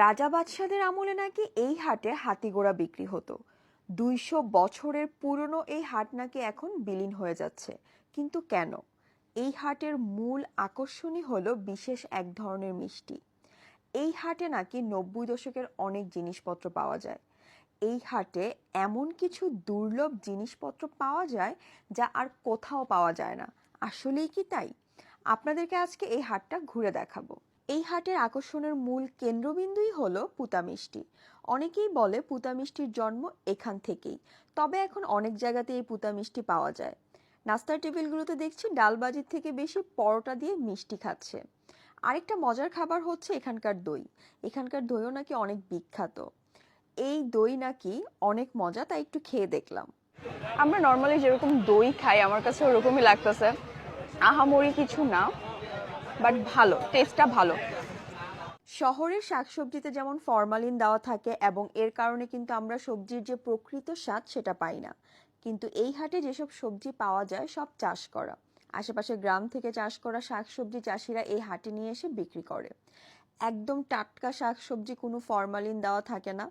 রাজা বাদশাদের আমলে নাকি এই হাটে হাতিঘোড়া বিক্রি হতো। ২০০ বছরের পুরনো এই হাট নাকি এখন বিলীন হয়ে যাচ্ছে। কিন্তু কেন? এই হাটের মূল আকর্ষণই হলো বিশেষ এক ধরনের মিষ্টি। এই হাটে নাকি ৯০ দশকের অনেক জিনিসপত্র পাওয়া যায়। এই হাটে এমন কিছু দুর্লভ জিনিসপত্র পাওয়া যায় যা আর কোথাও পাওয়া যায় না। আসলেই কি তাই? আপনাদেরকে আজকে এই হাটটা ঘুরে দেখাবো। এই হাটের আকর্ষণের মূল কেন্দ্রবিন্দুই হলো পুতা মিষ্টি। অনেকেই বলে পুতা মিষ্টির জন্ম এখান থেকেই। তবে এখন অনেক জায়গাতে এই পুতা মিষ্টি পাওয়া যায়। নাস্তার টেবিলগুলোতে দেখছি ডালবাজির থেকে বেশি পরোটা দিয়ে মিষ্টি খাচ্ছে। আরেকটা মজার খাবার হচ্ছে এখানকার দই। এখানকার দইও নাকি অনেক বিখ্যাত। এই দই নাকি অনেক মজা, তাই একটু খেয়ে দেখলাম। আমরা নর্মালি যেরকম দই খাই আমার কাছে ওরকমই লাগতেছে। আহামরি কিছু না, বাট ভালো, টেস্টটা ভালো। শহরের শাকসবজিতে যেমন ফরমালিন দেওয়া থাকে এবং এর কারণে কিন্তু আমরা সবজির যে প্রকৃত স্বাদ সেটা পাই না। কিন্তু এই হাটে যেসব সবজি পাওয়া যায় সব চাষ করা। আশেপাশে গ্রাম থেকে চাষ করা শাকসবজি চাষিরা এই হাটে নিয়ে এসে বিক্রি করে। একদম টাটকা শাকসবজি, কোনো ফরমালিন দেওয়া থাকে না।